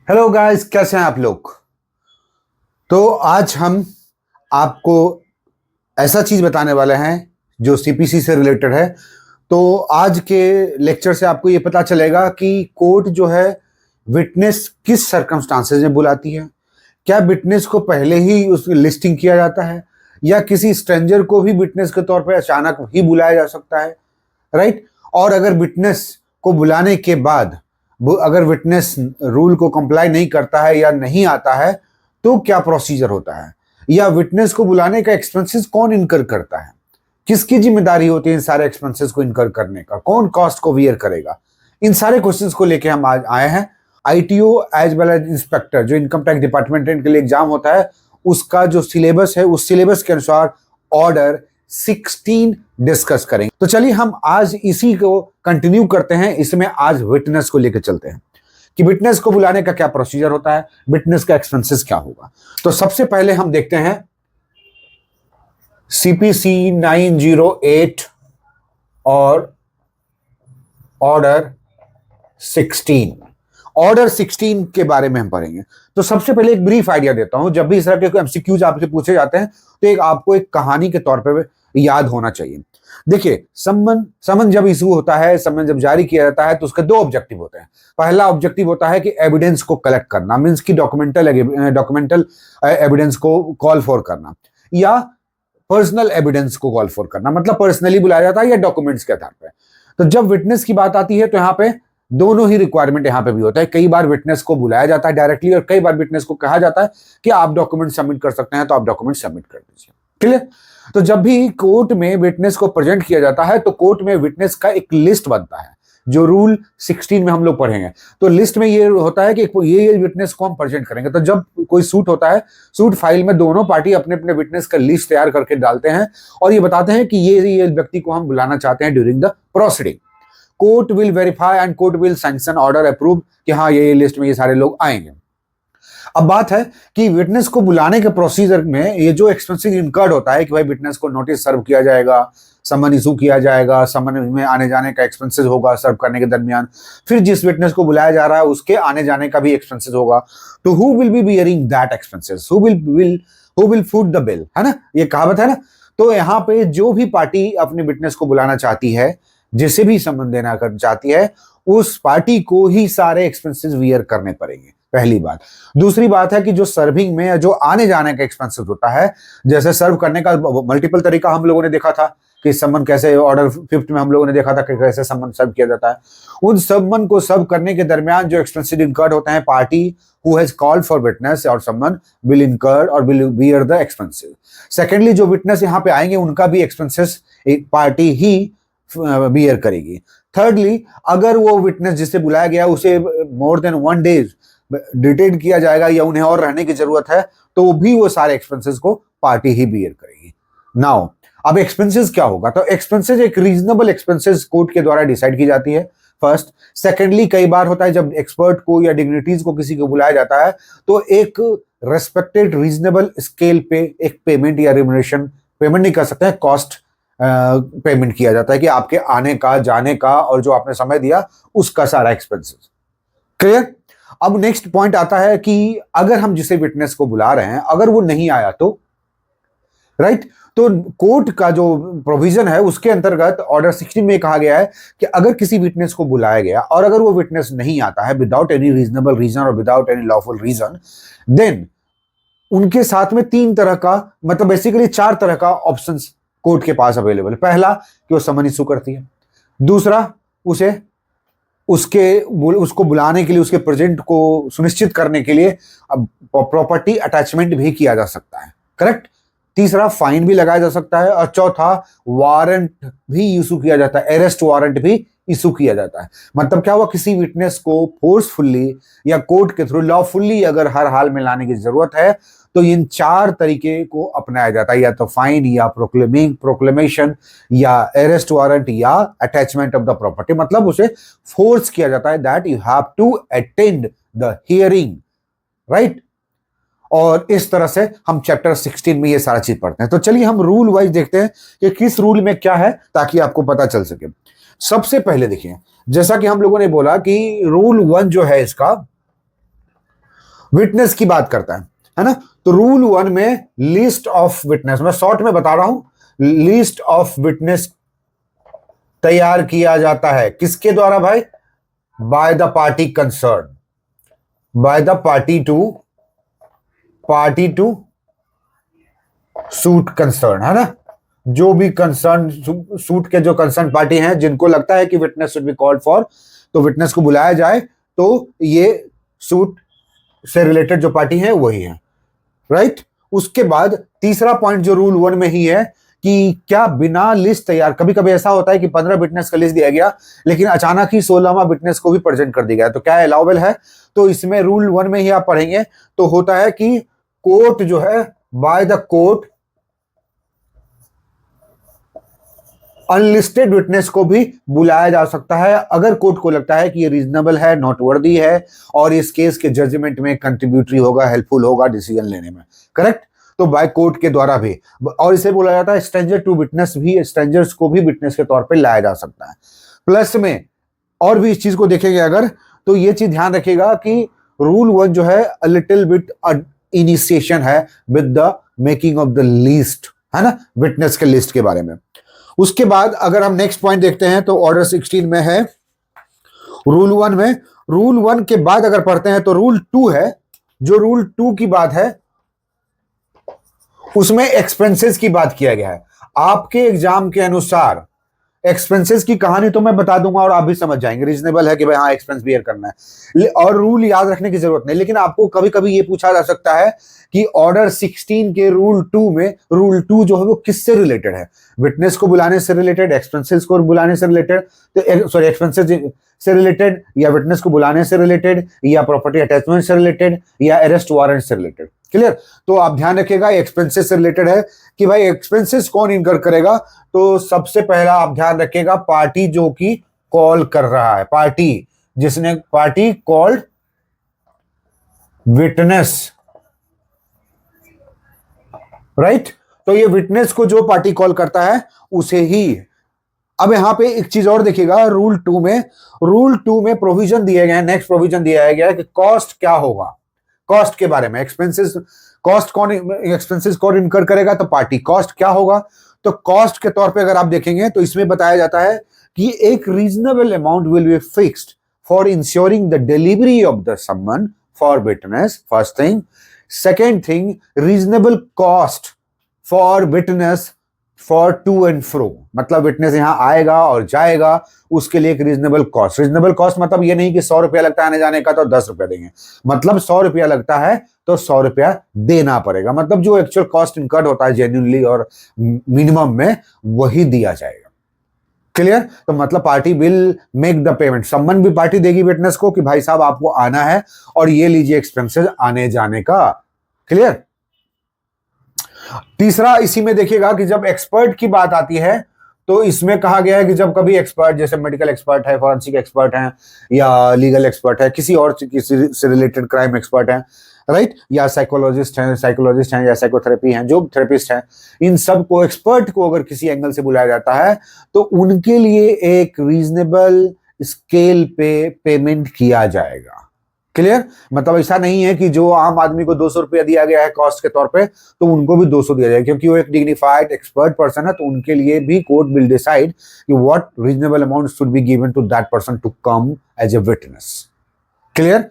Hello guys, कैसे हैं आप लोग। तो आज हम आपको ऐसा चीज बताने वाले हैं जो सीपीसी से रिलेटेड है। तो आज के लेक्चर से आपको ये पता चलेगा कि कोर्ट जो है विटनेस किस सर्कमस्टांसेस में बुलाती है। क्या विटनेस को पहले ही उसकी लिस्टिंग किया जाता है या किसी स्ट्रेंजर को भी विटनेस के तौर पर अचानक ही बुलाया जा सकता है, राइट। और अगर विटनेस को बुलाने के बाद अगर विटनेस रूल को कंप्लाई नहीं करता है या नहीं आता है तो क्या प्रोसीजर होता है, या विटनेस को बुलाने का एक्सपेंसेस कौन इनकर करता है, किसकी जिम्मेदारी होती है इन सारे एक्सपेंसेस को इनकर करने का, कौन कॉस्ट को वियर करेगा। इन सारे क्वेश्चंस को लेके हम आज आए हैं। ITO as well as inspector जो इनकम टैक्स डिपार्टमेंट के लिए एग्जाम होता है उसका जो सिलेबस है उस सिलेबस के अनुसार ऑर्डर 16 डिस्कस करेंगे। तो चलिए हम आज इसी को कंटिन्यू करते हैं। इसमें आज विटनेस को लेकर चलते हैं कि विटनेस को बुलाने का क्या प्रोसीजर होता है, विटनेस का एक्सपेंसेस क्या होगा। तो सबसे पहले हम देखते हैं सीपीसी 908 और ऑर्डर 16। ऑर्डर 16 के बारे में हम पढ़ेंगे। तो सबसे पहले एक ब्रीफ आइडिया देता हूं। जब भी इस तरह के एमसीक्यूज आपसे पूछे जाते हैं तो आपको एक कहानी के तौर पे याद होना चाहिए। देखिए, समन जब इशू होता है, समन जब जारी किया जाता है तो उसके दो ऑब्जेक्टिव होते हैं। पहला ऑब्जेक्टिव होता है कि एविडेंस को कलेक्ट करना, मींस की डॉक्यूमेंटल एविडेंस को कॉल फॉर करना, या पर्सनल एविडेंस को कॉल फॉर करना, मतलब पर्सनली बुलाया जाता है या डॉक्यूमेंट्स के आधार पर। तो जब विटनेस की बात आती है तो यहाँ पे दोनों ही रिक्वायरमेंट यहां पे भी होता है। कई बार विटनेस को बुलाया जाता है डायरेक्टली और कई बार विटनेस को कहा जाता है कि आप डॉक्यूमेंट सबमिट कर सकते हैं, तो आप डॉक्यूमेंट सबमिट कर दीजिए। क्लियर। तो जब भी कोर्ट में विटनेस को प्रेजेंट किया जाता है तो कोर्ट में विटनेस का एक लिस्ट बनता है जो रूल 16 में हम लोग पढ़ेंगे। तो लिस्ट में ये होता है कि ये विटनेस को हम प्रेजेंट करेंगे। तो जब कोई सूट होता है, सूट फाइल में दोनों पार्टी अपने अपने विटनेस का लिस्ट तैयार करके डालते हैं और ये बताते हैं कि ये व्यक्ति को हम बुलाना चाहते हैं during the proceeding. Court will verify and court will sanction order approve कि हाँ ये लिस्ट में ये सारे लोग आएंगे। अब बात है कि विटनेस को बुलाने के प्रोसीजर में ये जो एक्सपेंसिव इनकर्ड होता है कि भाई विटनेस को नोटिस सर्व किया जाएगा, समन इशू किया जाएगा, समन में आने जाने का एक्सपेंसेस होगा सर्व करने के दरमियान, फिर जिस विटनेस को बुलाया जा रहा है उसके आने जाने का भी एक्सपेंसेस होगा। तो who will be bearing that expenses, who will foot the bill, है ना, ये कहावत है ना। तो यहाँ पे जो भी पार्टी अपने विटनेस को बुलाना चाहती है, जिसे भी समन देना कर चाहती है, उस पार्टी को ही सारे एक्सपेंसेस वियर करने पड़ेंगे, पहली बात। दूसरी बात है कि जो सर्विंग में जो आने जाने का एक्सपेंसेस होता है, जैसे सर्व करने का मल्टीपल तरीका हम लोगों ने देखा था कि समन कैसे, ऑर्डर 5 में हम लोगों ने देखा था कि कैसे समन सर्व किया जाता है। उन समन को सर्व करने के दरमियान जो एक्सपेंसेस इनकर्ड होते हैं, party who has called for witness और समन विल इनकर्ड और will bear the expenses. Secondly, जो विटनेस यहाँ पे आएंगे उनका भी एक्सपेंसेस एक पार्टी ही बियर करेगी। थर्डली, अगर वो विटनेस जिसे बुलाया गया उसे मोर देन 1 डेज डिटेन किया जाएगा या उन्हें और रहने की जरूरत है तो भी वो सारे एक्सपेंसेस को पार्टी ही बियर करेगी। नाउ अब एक्सपेंसेस क्या होगा। तो एक्सपेंसेस एक रीजनेबल एक्सपेंसेस कोर्ट के द्वारा डिसाइड की जाती है, फर्स्ट। सेकेंडली, कई बार होता है जब एक्सपर्ट को या डिग्निटीज को किसी को बुलाया जाता है तो एक रेस्पेक्टेड रीजनेबल स्केल पे एक पेमेंट या रिम्यूनरेशन, पेमेंट नहीं कर सकते हैं, कॉस्ट पेमेंट किया जाता है कि आपके आने का, जाने का और जो आपने समय दिया उसका सारा एक्सपेंसेस। क्लियर। अब नेक्स्ट पॉइंट आता है कि अगर हम जिसे विटनेस को बुला रहे हैं अगर वो नहीं आया तो, राइट। तो कोर्ट का जो प्रोविजन है उसके अंतर्गत ऑर्डर 16 में कहा गया है कि अगर किसी विटनेस को बुलाया गया और अगर वो विटनेस नहीं आता है विदाउट एनी रीजनेबल रीजन और without any lawful reason, then उनके साथ में 3 तरह का, मतलब बेसिकली 4 तरह का ऑप्शंस कोर्ट के पास अवेलेबल है। पहला कि वो समन इशू करती है, दूसरा उसको बुलाने के लिए, उसके प्रेजेंट को सुनिश्चित करने के लिए प्रॉपर्टी अटैचमेंट भी किया जा सकता है, करेक्ट। तीसरा, फाइन भी लगाया जा सकता है और चौथा, वारंट भी इशू किया जाता है, अरेस्ट वारंट भी इशू किया जाता है। मतलब क्या हुआ, किसी विटनेस को फोर्सफुल्ली या कोर्ट के थ्रू लॉफुल्ली अगर हर हाल में लाने की जरूरत है तो इन 4 तरीके को अपनाया जाता है, या तो फाइन या प्रोक्लेमेशन या अरेस्ट वारंट या अटैचमेंट ऑफ द प्रॉपर्टी। मतलब उसे फोर्स किया जाता है that you have to attend the hearing, right. और इस तरह से हम चैप्टर 16 में ये सारा चीज पढ़ते हैं। तो चलिए हम रूल वाइज देखते हैं कि किस रूल में क्या है ताकि आपको पता चल सके। सबसे पहले देखिए, जैसा कि हम लोगों ने बोला कि रूल 1 जो है इसका, विटनेस की बात करता है ना। तो रूल 1 में लिस्ट ऑफ विटनेस, मैं शॉर्ट में बता रहा हूं, लिस्ट ऑफ विटनेस तैयार किया जाता है किसके द्वारा भाई? By the party concern, by the party to suit concern, है ना। जो भी कंसर्न सूट के जो कंसर्न पार्टी हैं, जिनको लगता है कि witness should be called for, तो विटनेस को बुलाया जाए, तो ये सूट से रिलेटेड जो पार्टी है वही है, राइट। उसके बाद तीसरा पॉइंट जो रूल 1 में ही है कि क्या बिना लिस्ट तैयार, कभी कभी ऐसा होता है कि 15 विटनेस का लिस्ट दिया गया लेकिन अचानक ही 16वां विटनेस को भी प्रेजेंट कर दिया गया, तो क्या अलाउबल है? तो इसमें रूल 1 में ही आप पढ़ेंगे तो होता है कि कोर्ट जो है, bye the court unlisted witness को भी बुलाया जा सकता है अगर कोर्ट को लगता है कि ये रीजनेबल है, नोटवर्दी है और इस केस के जजमेंट में कंट्रीब्यूटरी होगा, हेल्पफुल होगा डिसीजन लेने में, करेक्ट। तो बाय कोर्ट के द्वारा भी, और इसे बोला जाता है स्ट्रेंजर टू विटनेस, भी स्ट्रेंजर्स को भी विटनेस के तौर पे लाया जा सकता है। प्लस में और भी इस चीज को देखेंगे अगर, तो ये चीज ध्यान रखिएगा कि रूल 1 जो है अ लिटिल बिट इनिशिएशन है with the making of the list, है ना, विटनेस के लिस्ट के बारे में। उसके बाद अगर हम नेक्स्ट पॉइंट देखते हैं तो ऑर्डर 16 में है रूल 1 में, रूल 1 के बाद अगर पढ़ते हैं तो रूल 2 है। जो रूल 2 की बात है उसमें एक्सपेंसेस की बात किया गया है। आपके एग्जाम के अनुसार एक्सपेंसेस की कहानी तो मैं बता दूंगा और आप भी समझ जाएंगे, रीजनेबल है कि भाई हाँ एक्सपेंस बियर करना है और रूल याद रखने की जरूरत नहीं। लेकिन आपको कभी कभी ये पूछा जा सकता है कि ऑर्डर 16 के रूल 2 में, रूल 2 जो है वो किससे रिलेटेड है? विटनेस को बुलाने से रिलेटेड, एक्सपेंसेस को बुलाने से रिलेटेड, सॉरी एक्सपेंसेस से रिलेटेड, या विटनेस को बुलाने से रिलेटेड, या प्रॉपर्टी अटैचमेंट से रिलेटेड, या अरेस्ट वारंट से रिलेटेड। क्लियर? तो आप ध्यान रखिएगा एक्सपेंसेस से रिलेटेड है कि भाई एक्सपेंसेस कौन इनकर करेगा? तो सबसे पहला आप ध्यान रखिएगा पार्टी जो कि कॉल कर रहा है, पार्टी जिसने, पार्टी कॉल्ड विटनेस, राइट। तो ये विटनेस को जो पार्टी कॉल करता है उसे ही। अब यहां पे एक चीज और देखिएगा, रूल 2 में प्रोविजन दिए गए हैं, नेक्स्ट प्रोविजन दिया गया है कि कॉस्ट क्या होगा, कॉस्ट के बारे में। एक्सपेंसेस, कॉस्ट कौन, एक्सपेंसेस कौन इनकर करेगा? तो पार्टी। कॉस्ट क्या होगा? तो कॉस्ट के तौर पे अगर आप देखेंगे तो इसमें बताया जाता है कि एक reasonable amount will be fixed for insuring the delivery of the summon for witness, first thing. Second thing, reasonable cost for witness for to and fro, मतलब विटनेस यहां आएगा और जाएगा, उसके लिए एक रीजनेबल कॉस्ट। रीजनेबल कॉस्ट मतलब ये नहीं कि 100 रुपया लगता है आने जाने का तो 10 रुपया देंगे, मतलब 100 रुपया लगता है तो 100 रुपया देना पड़ेगा, मतलब जो एक्चुअल कॉस्ट इनकर्ड होता है जेन्युइनली और मिनिमम में वही दिया जाएगा। क्लियर? तो मतलब party will make the payment, सम्मन भी पार्टी देगी विटनेस को कि भाई साहब आपको आना है और ये लीजिए एक्सपेंसेस आने जाने का। क्लियर? तीसरा इसी में देखिएगा कि जब एक्सपर्ट की बात आती है तो इसमें कहा गया है कि जब कभी एक्सपर्ट, जैसे मेडिकल एक्सपर्ट है, फॉरेंसिक एक्सपर्ट हैं, या लीगल एक्सपर्ट है, किसी और किसी से रिलेटेड क्राइम एक्सपर्ट हैं, राइट, या साइकोलॉजिस्ट हैं या साइकोथेरेपी हैं, जो थेरेपिस्ट हैं, इन सब को, एक्सपर्ट को अगर किसी एंगल से बुलाया जाता है तो उनके लिए एक रीजनेबल स्केल पे पेमेंट किया जाएगा। क्लियर? मतलब ऐसा नहीं है कि जो आम आदमी को 200 रुपया दिया गया है कॉस्ट के तौर पे तो उनको भी 200 दिया जाएगा, क्योंकि वो एक डिग्निफाइड एक्सपर्ट पर्सन है, तो उनके लिए भी कोर्ट विल डिसाइड कि what reasonable amount should be given to that person to come as a witness. Clear?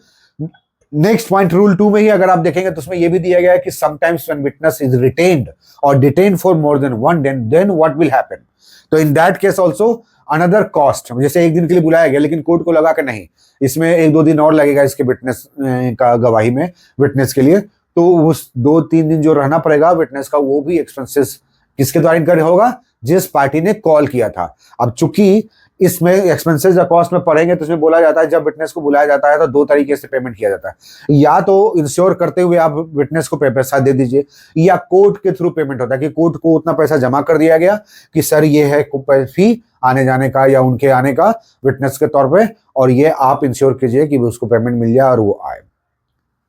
Next point rule 2 में ही अगर आप देखेंगे तो उसमें यह भी दिया गया है कि sometimes when witness is retained और detained for more than one day, then what will happen. तो in that case also another cost, जैसे एक दिन के लिए बुलाया गया लेकिन कोर्ट को लगा कि नहीं इसमें 1-2 दिन और लगेगा इसके विटनेस का गवाही में, विटनेस के लिए, तो उस 2-3 दिन जो रहना पड़ेगा विटनेस का वो भी एक्सपेंसेस किसके द्वारा इनकर होगा? जिस पार्टी ने कॉल किया था। अब चूंकि इसमें एक्सपेंसेस या कॉस्ट में पढ़ेंगे तो इसमें बोला जाता है जब विटनेस को बुलाया जाता है तो 2 तरीके से पेमेंट किया जाता है, या तो इंश्योर करते हुए आप विटनेस को पैसा दे दीजिए, या कोर्ट के थ्रू पेमेंट होता है कि कोर्ट को उतना पैसा जमा कर दिया गया कि सर ये है फी आने जाने का या उनके आने का विटनेस के तौर पे, और ये आप इंश्योर कीजिए कि उसको पेमेंट मिल जाए और वो आए।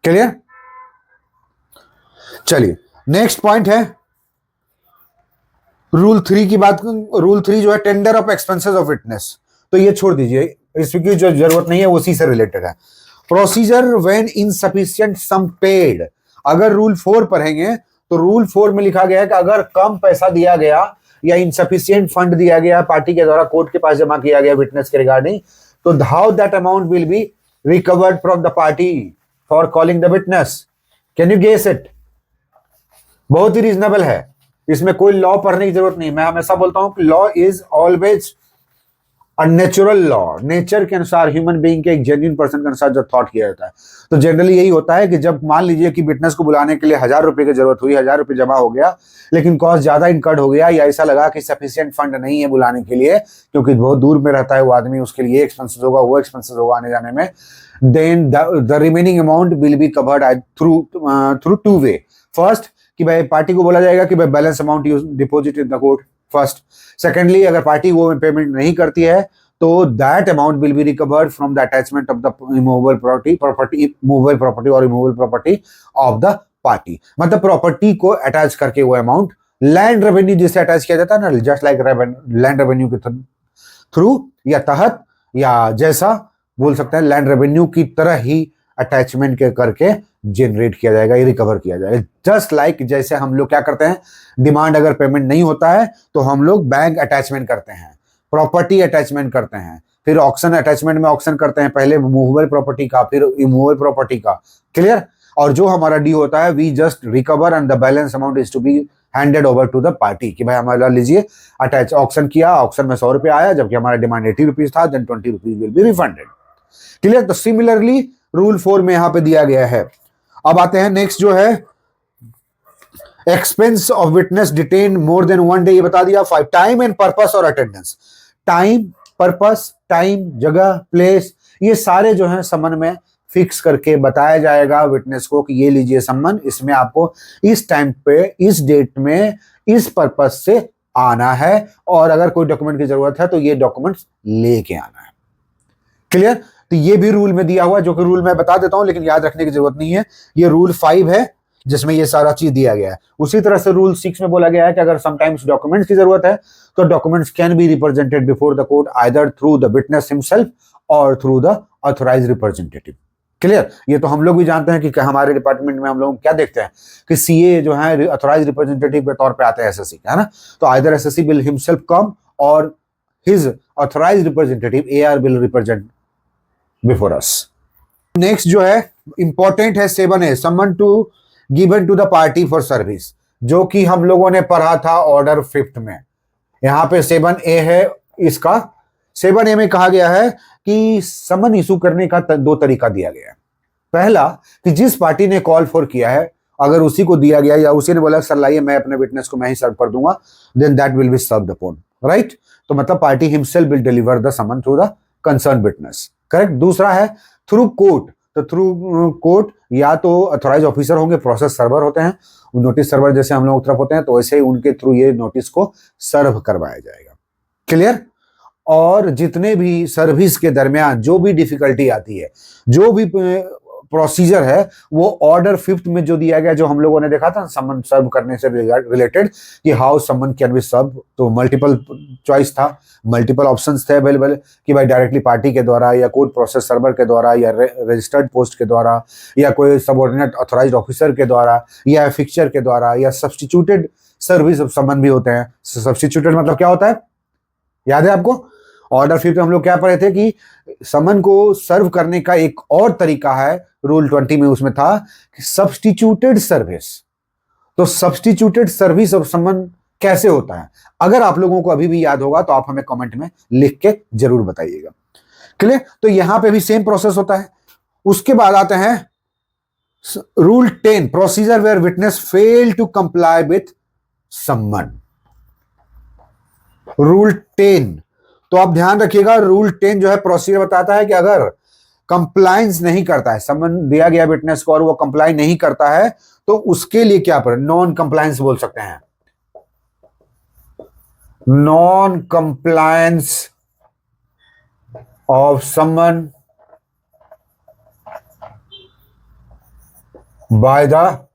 क्लियर? चलिए नेक्स्ट पॉइंट है रूल 3 की बात। रूल 3 जो है tender of expenses of witness, तो ये छोड़ दीजिए, इसकी जो जरूरत नहीं है उसी से रिलेटेड है। Procedure when insufficient sum paid, अगर रूल 4 पढ़ेंगे तो रूल 4 में लिखा गया है कि अगर कम पैसा दिया गया या इनसफिशिएंट फंड दिया गया पार्टी के द्वारा कोर्ट के पास जमा किया गया विटनेस के रिगार्डिंग, तो how that amount will be recovered from the party for calling the witness. Can you guess it? बहुत ही रीजनेबल है, इसमें कोई लॉ पढ़ने की जरूरत नहीं। मैं हमेशा बोलता हूं कि law is always a natural law, nature के अनुसार, ह्यूमन बीइंग के एक जेन्युइन पर्सन के अनुसार जो थॉट किया जाता है। तो जनरली यही होता है कि जब मान लीजिए कि विटनेस को बुलाने के लिए 1,000 रुपए की जरूरत हुई, 1,000 रुपए जमा हो गया, लेकिन कॉस्ट ज्यादा इनकर्ड हो गया, या ऐसा लगा कि सफिशिएंट फंड नहीं है बुलाने के लिए क्योंकि बहुत दूर में रहता है वो आदमी, उसके लिए एक्सपेंसेस होगा, वो एक्सपेंसेस होगा आने जाने में, then the remaining amount will be covered through two way. First, कि भाई पार्टी को बोला जाएगा कि भाई balance amount you deposit in the court first. Secondly, अगर पार्टी वो पेमेंट नहीं करती है तो that amount will be recovered from the attachment of the movable property और removable property of the party. मतलब प्रॉपर्टी को अटैच करके वो अमाउंट, लैंड रेवेन्यू जिससे अटैच किया जाता है ना, जस्ट लाइक लैंड रेवेन्यू के थ्रू या तहत, या जैसा बोल सकते हैं लैंड रेवेन्यू की तरह ही अटैचमेंट के करके जनरेट किया जाएगा, ये रिकवर किया जाएगा। जस्ट लाइक जैसे हम लोग क्या करते हैं, डिमांड अगर पेमेंट नहीं होता है तो हम लोग बैंक अटैचमेंट करते हैं, प्रॉपर्टी अटैचमेंट करते हैं, फिर ऑक्शन अटैचमेंट में ऑक्शन करते हैं, पहले मूवेबल प्रॉपर्टी का फिर इमूवेबल प्रॉपर्टी का। क्लियर? और जो हमारा डी होता है, we just recover and the balance amount is to be handed over to the party, कि भाई हमारा लीजिए अटैच ऑक्शन किया, ऑक्शन में 100 रुपये आया, जबकि हमारा डिमांड 80 रुपीज था, then 20 rupees will be refunded. Clear? तो सिमिलरली रूल 4 में यहां पे दिया गया है। अब आते हैं नेक्स्ट जो है, expense of witness detain more than 1 day, ये बता दिया। 5, टाइम एंड पर्पस और अटेंडेंस। टाइम, पर्पस, टाइम, जगह, प्लेस, ये सारे जो है समन में फिक्स करके बताया जाएगा विटनेस को कि ये लीजिए समन, इसमें आपको इस टाइम पे, इस डेट में, इस पर्पस से आना है, और अगर कोई डॉक्यूमेंट की जरूरत है तो ये डॉक्यूमेंट्स लेके आना है। क्लियर? तो ये भी रूल में दिया हुआ है, जो कि रूल मैं बता देता हूं लेकिन याद रखने की जरूरत नहीं है। ये रूल 5 है जिसमें ये सारा चीज दिया गया है। उसी तरह से रूल 6 में बोला गया है कि अगर समटाइम्स डॉक्यूमेंट्स की जरूरत है तो documents can be represented before the court either through the witness himself और through the authorised representative. Clear? ये तो हम लोग भी जानते हैं कि हमारे डिपार्टमेंट में हम लोग क्या देखते हैं कि सीए जो है ऑथराइज्ड रिप्रेजेंटेटिव के तौर पे आते हैं एसएससी, है ना? तो either SSC will himself come और his authorised representative AR will represent before us. Next जो है इंपॉर्टेंट है 7A, summon to given to the party for service, जो कि हम लोगों ने पढ़ा था ऑर्डर 5 में। यहां पे 7A है इसका। 7A में कहा गया है कि समन इशू करने का 2 तरीका दिया गया है। पहला, कि जिस पार्टी ने कॉल फॉर किया है अगर उसी को दिया गया या उसी ने बोला सर लाइए मैं अपने विटनेस को मैं ही सर्व कर दूंगा, then that will be served upon, right? तो मतलब party himself will deliver the summon to the concern witness. Correct? दूसरा है थ्रू कोर्ट। तो थ्रू कोर्ट या तो अथॉराइज ऑफिसर होंगे, प्रोसेस सर्वर होते हैं, नोटिस सर्वर जैसे हम लोग तरफ होते हैं, तो वैसे ही उनके थ्रू ये नोटिस को सर्व करवाया जाएगा। क्लियर? और जितने भी सर्विस के दरमियान जो भी डिफिकल्टी आती है, जो भी प्रोसीजर है, वो ऑर्डर 5 में जो दिया गया, जो हम लोगों ने देखा था समन सर्व करने से रिलेटेड कि how summon can be serve, तो मल्टीपल चॉइस था, मल्टीपल ऑप्शंस थे अवेलेबल कि भाई डायरेक्टली पार्टी के द्वारा या कोर्ट प्रोसेस सर्वर के द्वारा या रजिस्टर्ड पोस्ट के द्वारा या कोई सबऑर्डिनेट ऑथराइज्ड ऑफिसर के द्वारा या फिक्चर के द्वारा या सब्स्टिट्यूटेड सर्विस समन भी होते हैं। सब्स्टिट्यूटेड मतलब क्या होता है, याद है आपको? ऑर्डर 5 में हम लोग क्या पढ़े थे कि समन को सर्व करने का एक और तरीका है, रूल 20 में उसमें था कि सब्स्टिट्यूटेड सर्विस। तो सब्स्टिट्यूटेड सर्विस ऑफ समन कैसे होता है? अगर आप लोगों को अभी भी याद होगा तो आप हमें कमेंट में लिख के जरूर बताइएगा। क्लियर? तो यहां पे भी सेम प्रोसेस होता है। उसके बाद आते हैं rule 10, procedure where witness fail to comply with summon. Rule 10, तो आप ध्यान रखिएगा, रूल 10 जो है प्रोसीजर बताता है कि अगर कंप्लायंस नहीं करता है, समन दिया गया विटनेस को और वो कंप्लाई नहीं करता है, तो उसके लिए क्या पर नॉन कंप्लायंस बोल सकते हैं। Non compliance of summon by the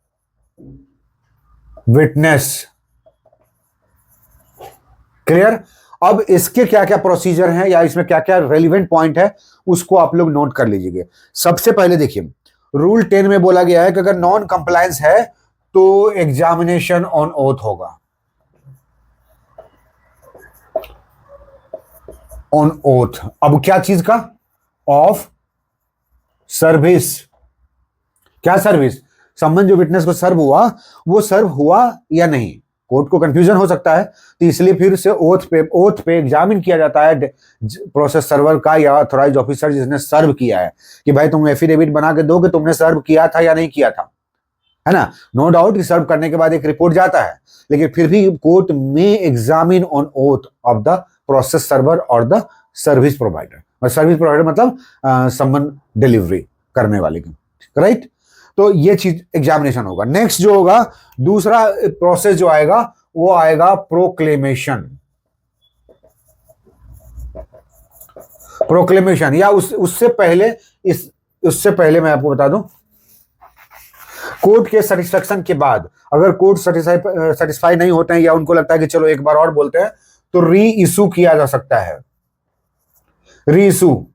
witness. Clear? अब इसके क्या क्या प्रोसीजर हैं या इसमें क्या क्या रेलिवेंट पॉइंट है उसको आप लोग नोट कर लीजिए। सबसे पहले देखिए, रूल 10 में बोला गया है कि अगर नॉन कंप्लायंस है तो एग्जामिनेशन ऑन ओथ होगा, ऑन ओथ। अब क्या चीज का? Of service. क्या सर्विस? सम्मन जो विटनेस को सर्व हुआ वो सर्व हुआ या नहीं, कोर्ट को कंफ्यूजन हो सकता है, तो इसलिए फिर से ओथ पे एग्जामिन किया जाता है प्रोसेस सर्वर का या ऑथराइज ऑफिसर जिसने सर्व किया है कि भाई तुम एफिडेविट बना के दो कि तुमने सर्व किया था या नहीं किया था, है ना। नो डाउट कि सर्व करने के बाद एक रिपोर्ट जाता है, लेकिन फिर भी कोर्ट में examine on oath of the process server और द सर्विस प्रोवाइडर। और सर्विस प्रोवाइडर मतलब सम्मन डिलीवरी करने वाले की, राइट। तो ये चीज एग्जामिनेशन होगा। नेक्स्ट जो होगा, दूसरा प्रोसेस जो आएगा वो आएगा प्रोक्लेमेशन। प्रोक्लेमेशन या उससे पहले मैं आपको बता दूं, कोर्ट के सेटिस्फेक्शन के बाद अगर कोर्ट सेटिस्फाई नहीं होते हैं या उनको लगता है कि चलो एक बार और बोलते हैं, तो री इशू किया जा सकता है, री इशू।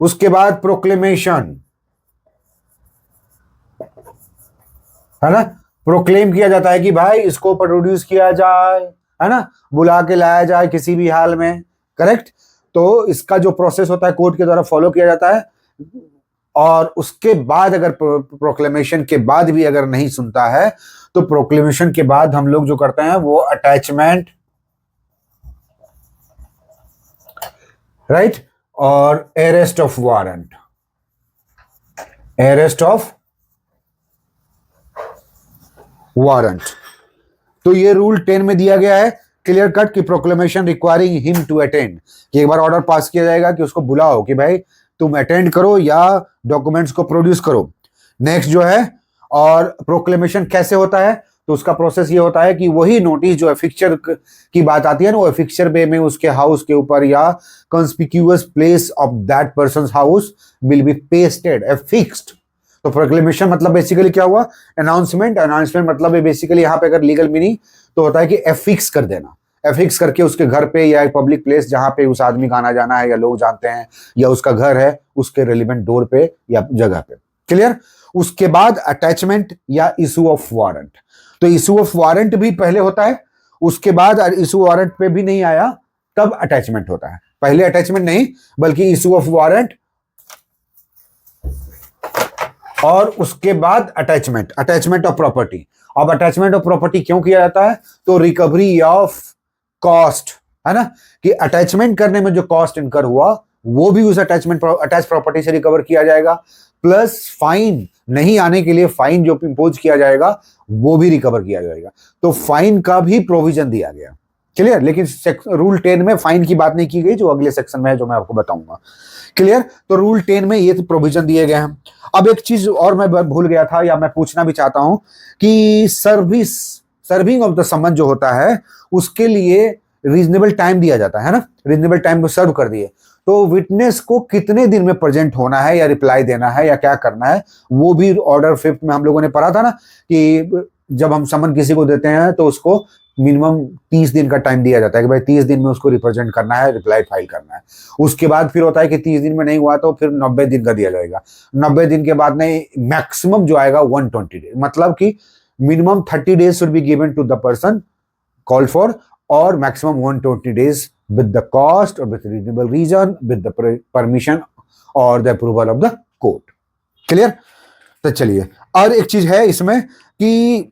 उसके बाद प्रोक्लेमेशन, है ना, प्रोक्लेम किया जाता है कि भाई इसको प्रोड्यूस किया जाए, है ना, बुला के लाया जाए किसी भी हाल में, करेक्ट। तो इसका जो प्रोसेस होता है कोर्ट के द्वारा फॉलो किया जाता है। और उसके बाद अगर प्रोक्लेमेशन के बाद भी अगर नहीं सुनता है तो प्रोक्लेमेशन के बाद हम लोग जो करते हैं वो अटैचमेंट, राइट, और arrest of warrant, arrest of warrant. तो ये रूल 10 में दिया गया है क्लियर कट कि proclamation requiring him to attend, कि एक बार ऑर्डर पास किया जाएगा कि उसको बुलाओ कि भाई तुम अटेंड करो या डॉक्यूमेंट्स को प्रोड्यूस करो। नेक्स्ट जो है, और प्रोक्लेमेशन कैसे होता है, तो उसका प्रोसेस ये होता है कि वही नोटिस जो है फिक्चर की बात आती है ना, वो फिक्चर बे में उसके हाउस के ऊपर या conspicuous place of that person house will be pasted fixed. तो प्रोक्लेमेशन मतलब बेसिकली क्या हुआ, अनाउंसमेंट। अनाउंसमेंट मतलब बेसिकली यहाँ पे अगर लीगल मीनिंग तो होता है कि एफिक्स कर देना, एफिक्स करके उसके घर पे या एक पब्लिक प्लेस जहां पे उस आदमी का आना जाना है या लोग जानते हैं या उसका घर है उसके रेलिवेंट डोर पे या जगह पे, क्लियर। उसके बाद अटैचमेंट या इशू ऑफ वारंट। तो इशू ऑफ वारंट भी पहले होता है, उसके बाद इशू वारंट पे भी नहीं आया तब अटैचमेंट होता है। पहले अटैचमेंट नहीं बल्कि इशू ऑफ वारंट और उसके बाद अटैचमेंट, अटैचमेंट ऑफ प्रॉपर्टी। अब अटैचमेंट ऑफ प्रॉपर्टी क्यों किया जाता है, तो रिकवरी ऑफ कॉस्ट, है ना, कि अटैचमेंट करने में जो कॉस्ट इनकर हुआ वो भी उस अटैच प्रॉपर्टी से रिकवर किया जाएगा, प्लस फाइन नहीं आने के लिए फाइन जो इंपोज किया जाएगा वो भी रिकवर किया जाएगा। तो फाइन का भी प्रोविजन दिया गया, क्लियर। लेकिन रूल 10 में फाइन की बात नहीं की गई, जो अगले सेक्शन में है जो मैं आपको बताऊंगा, क्लियर। तो रूल 10 में ये प्रोविजन दिए गए हैं। अब एक चीज और मैं भूल गया था या मैं पूछना भी चाहता हूं कि सर्विंग ऑफ द समन जो होता है उसके लिए रीजनेबल टाइम दिया जाता है ना, रीजनेबल टाइम को सर्व कर दिए, तो विटनेस को कितने दिन में प्रेजेंट होना है या रिप्लाई देना है या क्या करना है, वो भी ऑर्डर 5 में हम लोगों ने पढ़ा था ना कि जब हम समन किसी को देते हैं तो उसको मिनिमम 30 दिन का टाइम दिया जाता है कि भाई 30 दिन में उसको रिप्रेजेंट करना है, रिप्लाई फाइल करना है। उसके बाद फिर होता है कि 30 दिन में नहीं हुआ तो फिर 90 दिन का दिया जाएगा। 90 दिन के बाद नहीं, मैक्सिमम जो आएगा 120 डेज, मतलब कि minimum 30 days should be given to the person call for, और maximum 120 days with the cost और with reasonable reason with the permission और the approval of the court, clear. तो चलिए, और एक चीज है इसमें कि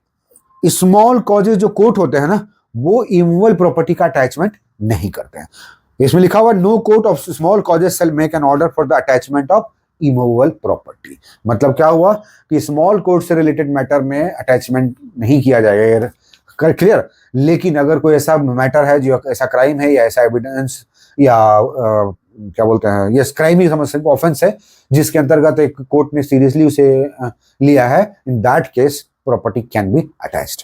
स्मॉल कॉजेज जो कोर्ट होते हैं ना वो इमूवेबल प्रॉपर्टी का अटैचमेंट नहीं करते हैं। इसमें लिखा हुआ no court of small causes shall make an order for the attachment of immovable property. मतलब क्या हुआ कि स्मॉल कोर्ट से रिलेटेड मैटर में अटैचमेंट नहीं किया जाएगा, क्लियर। लेकिन अगर कोई ऐसा मैटर है जो ऐसा क्राइम है या ऐसा एविडेंस या क्या बोलते हैं, ये क्राइम ही समझ सकते, ऑफेंस है जिसके अंतर्गत एक कोर्ट ने सीरियसली उसे लिया है, इन that case property can be attached,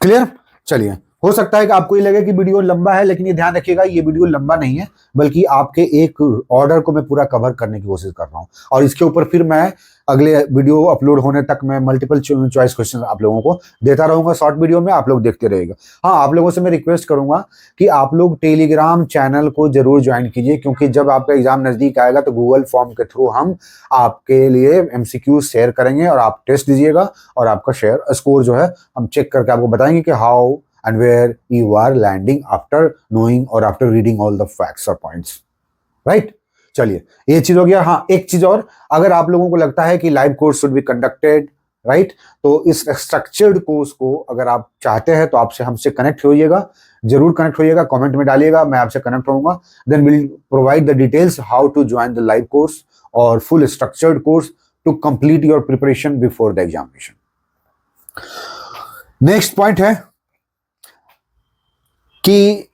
clear. चलिए, हो सकता है कि आपको ये लगे कि वीडियो लंबा है, लेकिन ये ध्यान रखिएगा ये वीडियो लंबा नहीं है, बल्कि आपके एक ऑर्डर को मैं पूरा कवर करने की कोशिश कर रहा हूं। और इसके ऊपर फिर मैं अगले वीडियो अपलोड होने तक मैं मल्टीपल चॉइस क्वेश्चन आप लोगों को देता रहूंगा शॉर्ट वीडियो में, आप लोग देखते रहिएगा। हाँ, आप लोगों से मैं रिक्वेस्ट करूंगा कि आप लोग टेलीग्राम चैनल को जरूर ज्वाइन कीजिए, क्योंकि जब आपका एग्जाम नजदीक आएगा तो गूगल फॉर्म के थ्रू हम आपके लिए एमसीक्यू शेयर करेंगे और आप टेस्ट दीजिएगा, और आपका शेयर स्कोर जो है हम चेक करके आपको बताएंगे कि how and where you are landing after knowing or after reading all the facts or points, right? चलिए, ये चीज हो गया। हाँ, एक चीज और, अगर आप लोगों को लगता है कि live course should be conducted, right, तो इस स्ट्रक्चर्ड कोर्स को अगर आप चाहते हैं तो आपसे हमसे कनेक्ट होइएगा, जरूर कनेक्ट होइएगा, कमेंट में डालिएगा, मैं आपसे कनेक्ट होऊंगा। Then will provide the details how to join the live course और full structured course to complete your preparation before the examination. Next point है कि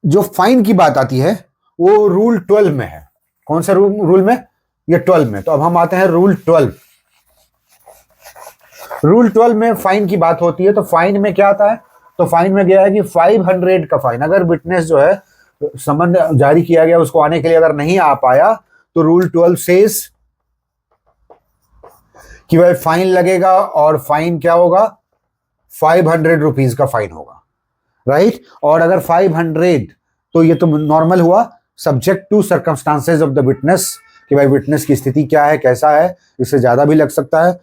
जो फाइन की बात आती है वो रूल 12 में है। कौन सा रूल में? ये 12 में। तो अब हम आते हैं रूल 12। रूल 12 में फाइन की बात होती है। तो फाइन में क्या आता है? तो फाइन में गया है कि 500 का फाइन, अगर विटनेस जो है समन जारी किया गया उसको आने के लिए अगर नहीं आ पाया तो रूल 12 सेज कि भाई फाइन लगेगा, और फाइन क्या होगा? 500 रुपीज का फाइन होगा, राइट। और अगर 500 तो ये तो नॉर्मल हुआ, subject to circumstances of the witness, कि भाई विटनेस की स्थिति क्या है, कैसा है, इससे ज्यादा भी लग सकता है।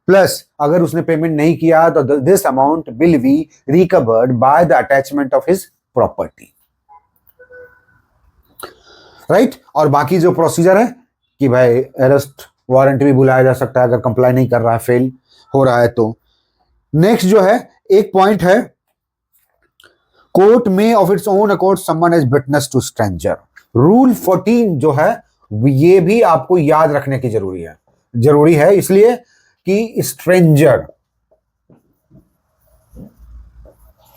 प्लस अगर उसने पेमेंट नहीं किया तो this amount will be recovered by the attachment of his property, right. और बाकी जो प्रोसीजर है कि भाई अरेस्ट वारंट भी बुलाया जा सकता है अगर कंप्लाई नहीं कर रहा है, फेल हो रहा है तो। नेक्स्ट जो है एक पॉइंट है, कोर्ट में of its own accord someone as witness to stranger. Rule 14 जो है ये भी आपको याद रखने की जरूरी है इसलिए कि स्ट्रेंजर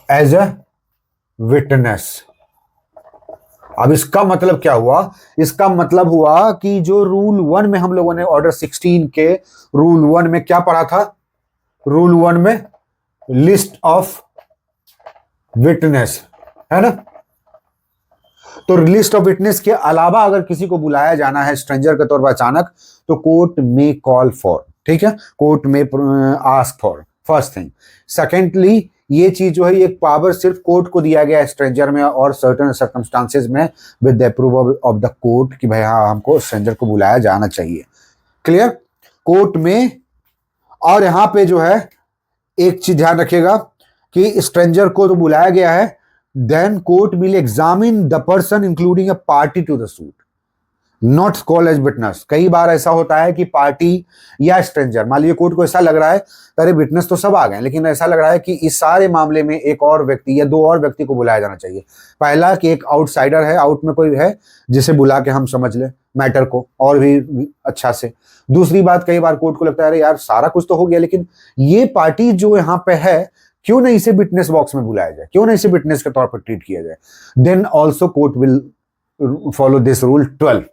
एज अ विटनेस। अब इसका मतलब क्या हुआ? इसका मतलब हुआ कि जो रूल 1 में हम लोगों ने ऑर्डर 16 के रूल 1 में क्या पढ़ा था? रूल 1 में लिस्ट ऑफ विटनेस, है ना। तो लिस्ट ऑफ विटनेस के अलावा अगर किसी को बुलाया जाना है स्ट्रेंजर के तौर पर अचानक, तो कोर्ट में कॉल फॉर, ठीक है, कोर्ट में ask for, first thing. Secondly ये चीज जो है ये पावर सिर्फ कोर्ट को दिया गया है स्ट्रेंजर में और सर्टेन सर्कमस्टांसेस में with the approval of the court कि भाई हाँ हमको स्ट्रेंजर को बुलाया जाना चाहिए, क्लियर, कोर्ट में। और यहां पे जो है एक चीज ध्यान रखिएगा कि स्ट्रेंजर को तो बुलाया गया है, then court will examine the person including a party to the suit, not called as witness. कई बार ऐसा होता है कि पार्टी या स्ट्रेंजर, मान लीजिए कोर्ट को ऐसा लग रहा है अरे विटनेस तो सब आ गए, लेकिन ऐसा लग रहा है कि इस सारे मामले में एक और व्यक्ति या दो और व्यक्ति को बुलाया जाना चाहिए। पहला कि एक आउटसाइडर है, आउट में कोई है जिसे बुला के हम समझ ले मैटर को और भी अच्छा से। दूसरी बात, कई बार कोर्ट को लगता है अरे यार सारा कुछ तो हो गया, लेकिन ये पार्टी जो यहाँ पे है क्यों नहीं इसे विटनेस बॉक्स में बुलाया जाए, क्यों नहीं इसे विटनेस के तौर पर ट्रीट किया जाए। Then also court will follow this rule 12,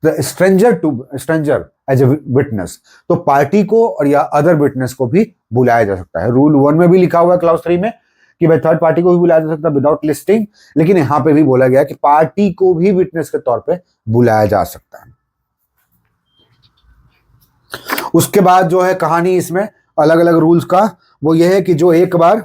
the stranger as a witness. तो पार्टी को और या अदर विटनेस को भी बुलाया जा सकता है। रूल 1 में भी लिखा हुआ है क्लॉज 3 में कि भाई थर्ड पार्टी को भी बुलाया जा सकता है विदाउट लिस्टिंग, लेकिन यहां पे भी बोला गया कि पार्टी को भी विटनेस के तौर पे बुलाया जा सकता है। उसके बाद जो है कहानी इसमें अलग अलग रूल्स का, वो ये है कि जो एक बार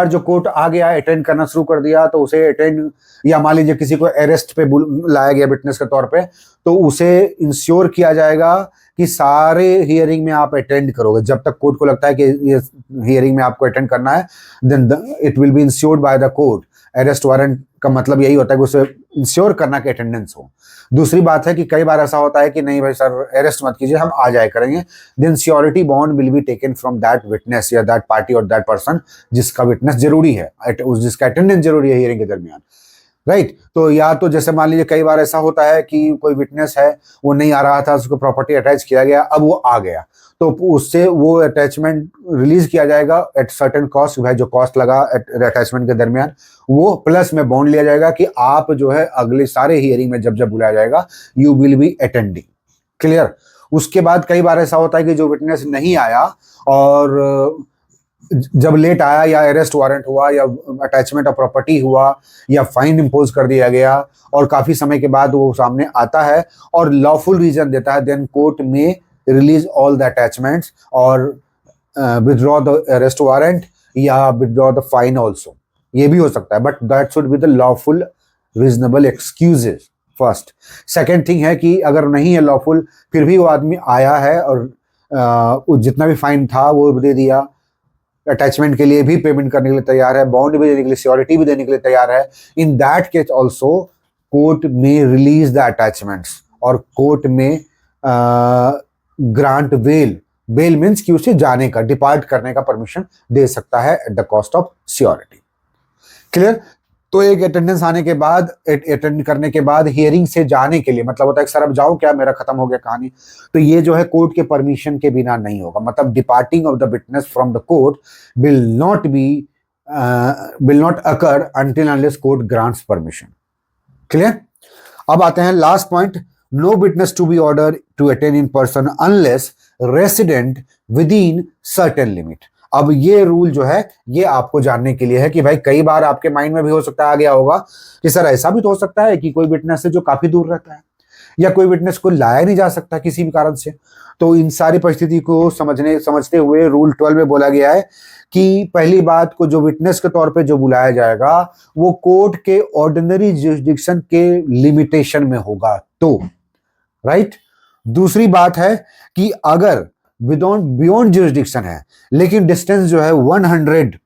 जो कोर्ट आ गया अटेंड करना शुरू कर दिया तो उसे अटेंड, या मान लीजिए किसी को अरेस्ट पे लाया गया विटनेस के तौर पे, तो उसे इंश्योर किया जाएगा कि सारे हियरिंग में आप अटेंड करोगे। जब तक कोर्ट को लगता है कि ये हियरिंग में आपको अटेंड करना है, then it will be ensured by the court. Arrest warrant का मतलब यही होता है कि उसे इंश्योर करना कि अटेंडेंस हो। दूसरी बात है कि कई बार ऐसा होता है कि नहीं भाई सर अरेस्ट मत कीजिए, हम आ जाए करेंगे, then surety bond will be taken from that witness या दैट पार्टी और दैट पर्सन जिसका विटनेस जरूरी है, जिसका अटेंडेंस जरूरी है हियरिंग के दरमियान, राइट। तो या तो जैसे मान लीजिए कई बार ऐसा होता है कि कोई विटनेस है वो नहीं आ रहा था, उसको प्रॉपर्टी अटैच किया गया, अब वो आ गया तो उससे वो अटैचमेंट रिलीज किया जाएगा एट सर्टेन कॉस्ट, भाई जो कॉस्ट लगा अटैचमेंट के दरमियान वो प्लस में बॉन्ड लिया जाएगा कि आप जो है अगले सारे हियरिंग में जब जब बुलाया जाएगा you will be attending, clear. उसके बाद कई बार ऐसा होता है कि जो विटनेस नहीं आया और जब लेट आया या अरेस्ट वारंट हुआ या अटैचमेंट ऑफ प्रॉपर्टी हुआ या फाइन इम्पोज कर दिया गया और काफी समय के बाद वो सामने आता है और लॉफुल रीजन देता है, देन कोर्ट में रिलीज ऑल द अटैचमेंट्स और विथड्रॉ द अरेस्ट वारंट या विथड्रॉ द फाइन ऑल्सो, ये भी हो सकता है, but that should be the lawful reasonable excuses first. Second thing है कि अगर नहीं है लॉफुल फिर भी वो आदमी आया है और जितना भी फाइन था वो दे दिया, अटैचमेंट के लिए भी पेमेंट करने के लिए तैयार है, बॉन्ड भी देने के लिए, सिक्योरिटी भी देने के लिए तैयार है, इन दैट केस ऑल्सो कोर्ट में रिलीज द अटैचमेंट्स और कोर्ट में ग्रांट बेल, बेल मीन्स कि उसे जाने का, डिपार्ट करने का परमिशन दे सकता है at the cost of security. Clear? तो एक अटेंडेंस आने के बाद, अटेंड करने के बाद हियरिंग से जाने के लिए मतलब होता है कि सर अब जाओ क्या, मेरा खत्म हो गया कहानी, तो ये जो है कोर्ट के परमिशन के बिना नहीं होगा। मतलब departing of the witness from the court will not occur until unless court grants permission. Clear? अब आते हैं last point, no witness to be order to attend in person unless resident within certain limit. अब ये rule जो है ये आपको जानने के लिए है कि भाई कई बार आपके माइंड में भी हो सकता है, आ गया होगा कि सर ऐसा भी तो हो सकता है कि कोई विटनेस है जो काफी दूर रहता है या कोई विटनेस को लाया नहीं जा सकता किसी भी कारण से। तो इन सारी परिस्थिति को समझते हुए रूल 12 में बोला गया है कि पहली बात को जो विटनेस के तौर पे जो बुलाया जाएगा वो कोर्ट के ऑर्डिनरी जुरिसडिक्शन के लिमिटेशन में होगा, तो राइट। दूसरी बात है कि अगर बियॉन्ड जुरिसडिक्शन है लेकिन डिस्टेंस जो है 100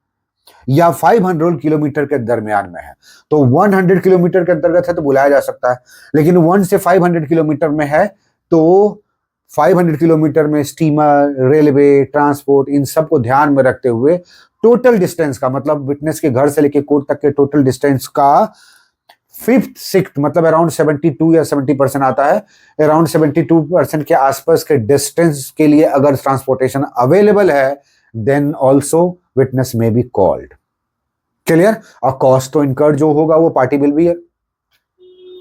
या 500 किलोमीटर के दरमियान में है, तो 100 किलोमीटर के अंतर्गत है तो बुलाया जा सकता है, लेकिन 1 से 500 किलोमीटर में है तो 500 किलोमीटर में स्टीमर, रेलवे, ट्रांसपोर्ट, इन सब को ध्यान में रखते हुए टोटल डिस्टेंस का, मतलब विटनेस के घर से लेकर कोर्ट तक के टोटल डिस्टेंस का 5th 6th मतलब अराउंड 72 या 70% आता है, अराउंड 72% के आसपास के डिस्टेंस के लिए अगर ट्रांसपोर्टेशन अवेलेबल है देन ऑल्सो विटनेस में बी कॉल्ड। क्लियर? और कॉस्ट तो इनकर्ड जो होगा वो पार्टी बिल भी है,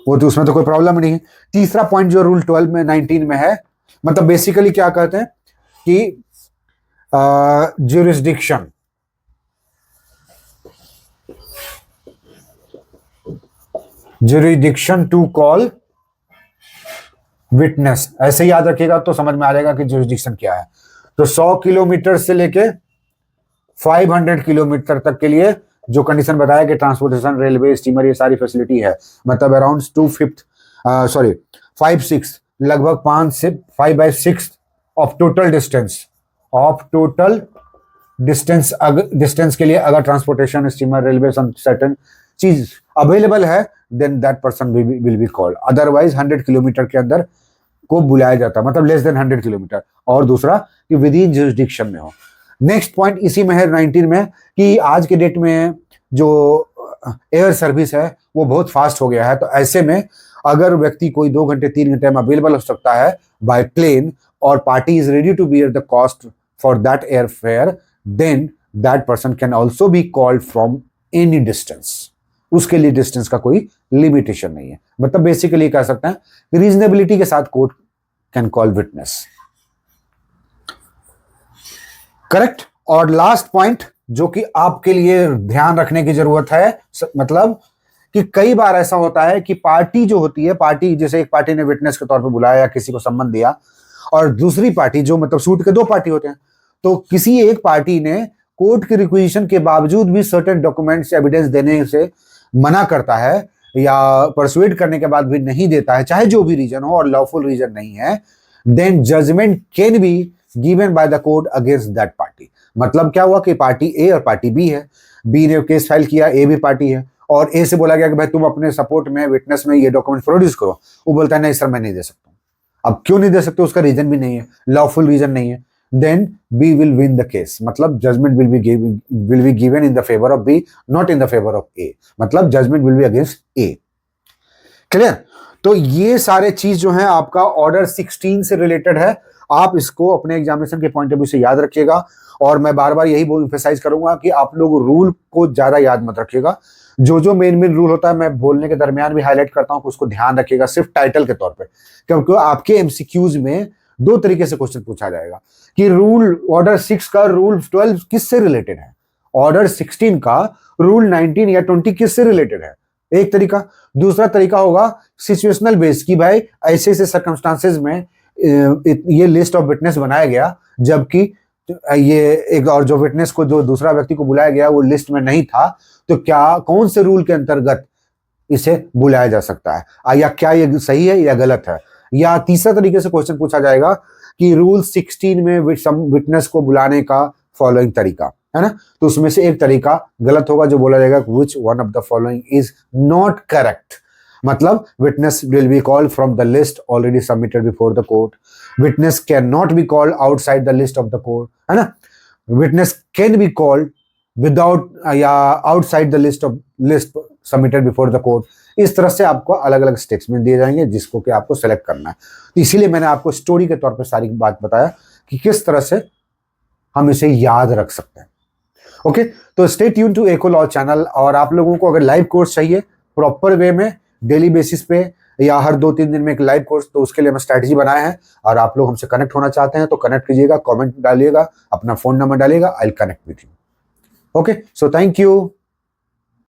वो तो उसमें तो कोई प्रॉब्लम नहीं है। तीसरा पॉइंट जो रूल 12 में 19 में है, मतलब बेसिकली क्या कहते हैं कि jurisdiction, jurisdiction to call witness, ऐसे याद रखिएगा तो समझ में आ जाएगा कि जुरिडिक्शन क्या है। तो 100 किलोमीटर से लेके 500 किलोमीटर तक के लिए जो कंडीशन बताया कि ट्रांसपोर्टेशन, रेलवे, स्टीमर, ये सारी फैसिलिटी है, मतलब अराउंड 5/6 लगभग 5 से 5/6 ऑफ टोटल डिस्टेंस के लिए अगर ट्रांसपोर्टेशन, स्टीमर, रेलवे, सर्टेन चीज अवेलेबल है then that person will be called. Otherwise 100 kilometre के अंदर को बुलाया जाता है, मतलब लेस देन 100 किलोमीटर, और दूसरा कि विद इन जुरिसडिक्शन में हो। नेक्स्ट पॉइंट इसी में है 19 में कि आज के डेट में जो एयर सर्विस है वो बहुत फास्ट हो गया है, तो ऐसे में अगर व्यक्ति कोई 2 घंटे 3 घंटे में अवेलेबल हो सकता है बाय प्लेन और party is ready to bear the cost for that air fare, then that person can also be called from any distance. उसके लिए डिस्टेंस का कोई लिमिटेशन नहीं है, मतलब बेसिकली कह सकते हैं रीजनेबिलिटी के साथ court can call witness. Correct? और लास्ट पॉइंट जो कि आपके लिए ध्यान रखने की जरूरत है, मतलब कि कई बार ऐसा होता है कि पार्टी जो होती है, पार्टी जैसे एक पार्टी ने विटनेस के तौर पे बुलाया या किसी को सम्मन दिया, और दूसरी पार्टी जो मतलब सूट के 2 पार्टी होते हैं, तो किसी एक पार्टी ने कोर्ट की रिक्वेजिशन के बावजूद भी सर्टेन डॉक्यूमेंट्स एविडेंस देने से मना करता है या परसुएड करने के बाद भी नहीं देता है, चाहे जो भी रीजन हो और लॉफुल रीजन नहीं है, then judgement can be given by the court against that party. मतलब क्या हुआ कि पार्टी ए और पार्टी बी है, बी ने केस फाइल किया, ए भी पार्टी है, और ए से बोला गया कि भाई तुम अपने सपोर्ट में विटनेस में ये डॉक्यूमेंट प्रोड्यूस करो, वो बोलता है नहीं सर मैं नहीं दे सकता हूं। अब क्यों नहीं दे सकते, उसका रीजन भी नहीं है, लॉफुल रीजन नहीं है, then B will win the case, मतलब judgment will be given in the favor of B, not in the favor of A, मतलब judgment will be against A। Clear? तो ये सारे चीज जो है आपका ऑर्डर 16 से रिलेटेड है, आप इसको अपने एग्जामिनेशन के पॉइंट ऑफ व्यू से याद रखिएगा, और मैं बार बार यही एम्फेसाइज करूंगा कि आप लोग रूल को ज्यादा याद मत रखिएगा, जो मेन रूल होता है मैं बोलने के दरमियान भी हाईलाइट करता हूं, उसको ध्यान रखिएगा सिर्फ टाइटल के तौर पे, क्योंकि आपके एमसीक्यूज में दो तरीके से क्वेश्चन पूछा जाएगा कि रूल ऑर्डर 6 का रूल 12 किससे रिलेटेड है, ऑर्डर 16 का रूल 19 या 20 किससे रिलेटेड है, एक तरीका। दूसरा तरीका होगा सिचुएशनल बेस की भाई ऐसे ऐसे सर्कमस्टांसेस में ये लिस्ट ऑफ विटनेस बनाया गया, जबकि ये एक और जो विटनेस को जो दूसरा व्यक्ति को बुलाया गया वो लिस्ट में नहीं था, तो क्या कौन से रूल के अंतर्गत इसे बुलाया जा सकता है, या क्या ये सही है या गलत है। या तीसरा तरीके से क्वेश्चन पूछा जाएगा कि रूल 16 में विटनेस को बुलाने का फॉलोइंग तरीका है ना, तो उसमें से एक तरीका गलत होगा जो बोला जाएगा which one of the following is not correct. मतलब witness will be called from the list already submitted before the court, witness can not be called outside the list of the court, है ना, witness can be called without या outside the list submitted before the court. इस तरह से आपको अलग अलग statement दिए जाएंगे जिसको कि आपको सेलेक्ट करना है। तो इसीलिए मैंने आपको स्टोरी के तौर पर सारी बात बताया कि किस तरह से हम इसे याद रख सकते हैं। ओके, तो stay tune to Echo Law channel. और आप लोगों को अगर लाइव कोर्स चाहिए प्रॉपर वे में डेली बेसिस पे या हर 2-3 दिन में एक लाइव कोर्स, तो उसके लिए हम स्ट्रैटेजी बनाए हैं। और आप लोग हमसे कनेक्ट होना चाहते हैं तो कनेक्ट कीजिएगा, कमेंट डालिएगा, अपना फोन नंबर डालिएगा, I will connect with you. Okay, so thank you.